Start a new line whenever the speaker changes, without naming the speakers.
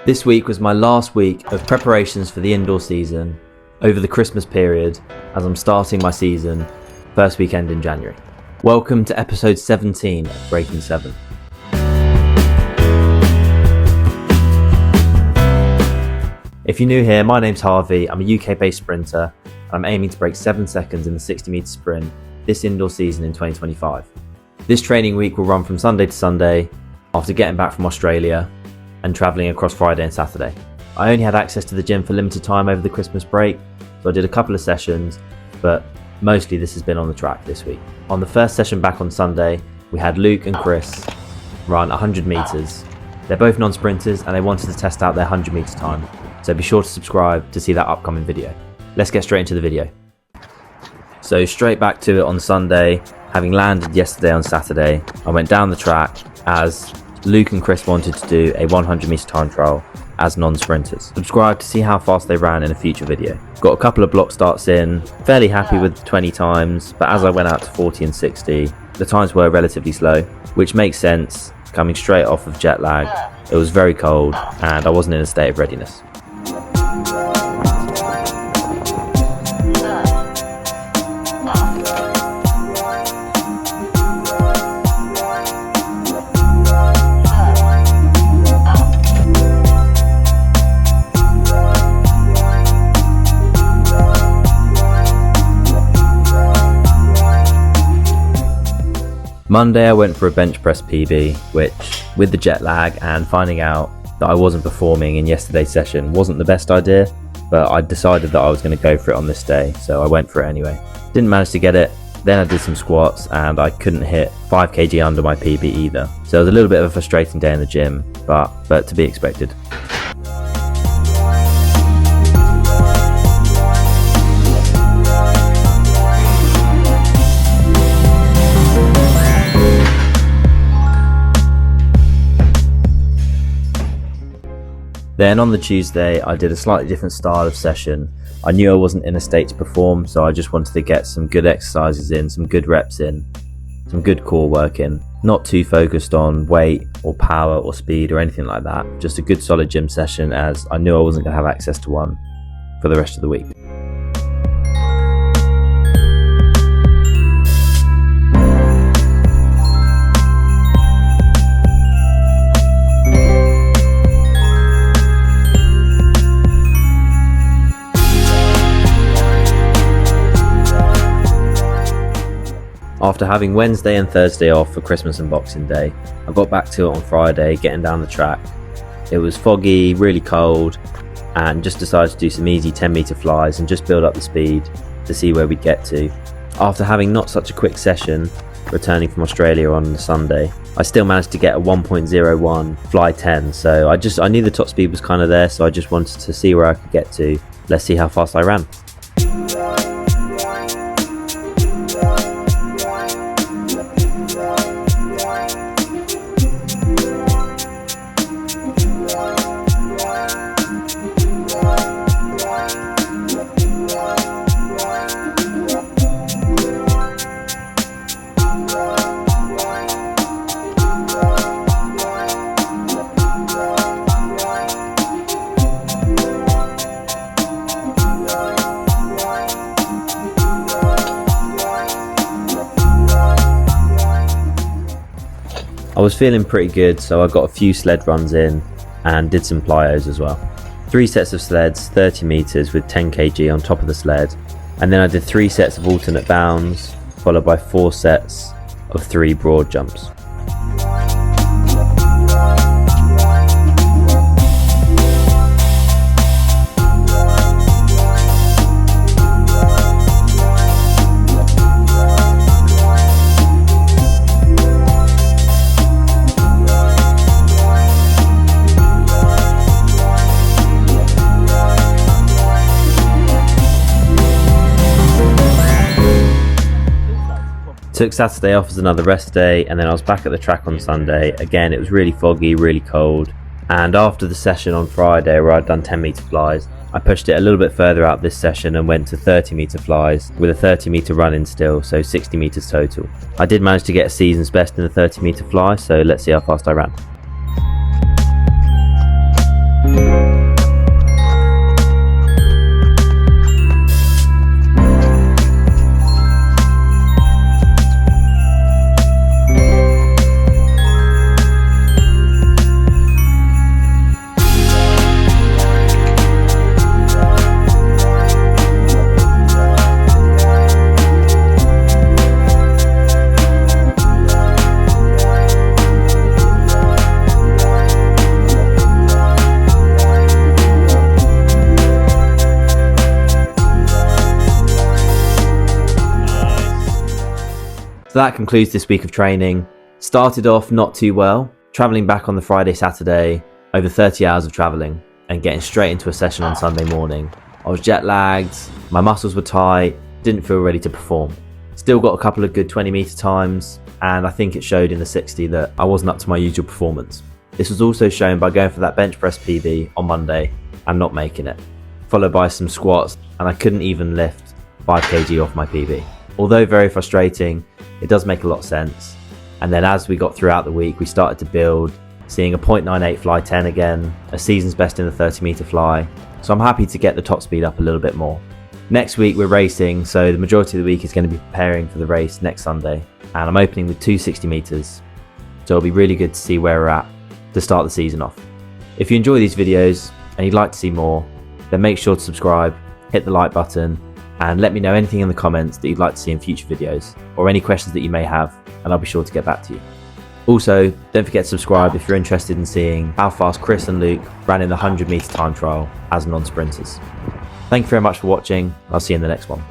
This week was my last week of preparations for the indoor season over the Christmas period as I'm starting my season first weekend in January. Welcome to episode 17 of Breaking 7. If you're new here, my name's Harvey. I'm a UK based sprinter and I'm aiming to break 7 seconds in the 60 metre sprint this indoor season in 2025. This training week will run from Sunday to Sunday after getting back from Australia and travelling across Friday and Saturday. I only had access to the gym for limited time over the Christmas break, so I did a couple of sessions, but mostly this has been on the track this week. On the first session back on Sunday, we had Luke and Chris run 100 metres. They're both non-sprinters and they wanted to test out their 100 metre time, so be sure to subscribe to see that upcoming video. Let's get straight into the video. So straight back to it on Sunday, having landed yesterday on Saturday, I went down the track as Luke and Chris wanted to do a 100 metre time trial as non-sprinters. Subscribe to see how fast they ran in a future video. Got a couple of block starts in, fairly happy with 20 times, but as I went out to 40 and 60, the times were relatively slow, which makes sense coming straight off of jet lag. It was very cold and I wasn't in a state of readiness. Monday I went for a bench press PB, which with the jet lag and finding out that I wasn't performing in yesterday's session wasn't the best idea, but I decided that I was going to go for it on this day, so I went for it anyway. Didn't manage to get it, then I did some squats and I couldn't hit 5 kg under my PB either, so it was a little bit of a frustrating day in the gym, but to be expected. Then on the Tuesday, I did a slightly different style of session. I knew I wasn't in a state to perform, so I just wanted to get some good exercises in, some good reps in, some good core work in. Not too focused on weight or power or speed or anything like that. Just a good solid gym session as I knew I wasn't going to have access to one for the rest of the week. After having Wednesday and Thursday off for Christmas and Boxing Day, I got back to it on Friday, getting down the track. It was foggy, really cold, and just decided to do some easy 10 metre flies and just build up the speed to see where we'd get to. After having not such a quick session, returning from Australia on the Sunday, I still managed to get a 1.01 fly 10, so I knew the top speed was kind of there, so I just wanted to see where I could get to. Let's see how fast I ran. I was feeling pretty good, so I got a few sled runs in and did some Plyos as well. 3 sets of sleds, 30 metres with 10 kg on top of the sled, and then I did 3 sets of alternate bounds, followed by 4 sets of 3 broad jumps. Took Saturday off as another rest day, and then I was back at the track on Sunday. Again, it was really foggy, really cold, and after the session on Friday where I'd done 10 metre flies, I pushed it a little bit further out this session and went to 30 metre flies with a 30 metre run in still, so 60 metres total. I did manage to get a season's best in the 30 metre fly, so let's see how fast I ran. So that concludes this week of training. Started off not too well, travelling back on the Friday, Saturday, over 30 hours of travelling and getting straight into a session on Sunday morning. I was jet lagged, my muscles were tight, didn't feel ready to perform. Still got a couple of good 20-metre times, and I think it showed in the 60 that I wasn't up to my usual performance. This was also shown by going for that bench press PB on Monday and not making it, followed by some squats, and I couldn't even lift 5 kg off my PB. Although very frustrating, it does make a lot of sense. And then as we got throughout the week, we started to build, seeing a 0.98 fly 10 again, a season's best in the 30-metre fly. So I'm happy to get the top speed up a little bit more. Next week we're racing, so the majority of the week is going to be preparing for the race next Sunday. And I'm opening with 2 60 metres. So it'll be really good to see where we're at to start the season off. If you enjoy these videos and you'd like to see more, then make sure to subscribe, hit the like button, and let me know anything in the comments that you'd like to see in future videos, or any questions that you may have, and I'll be sure to get back to you. Also, don't forget to subscribe if you're interested in seeing how fast Chris and Luke ran in the 100-metre time trial as non-sprinters. Thank you very much for watching. I'll see you in the next one.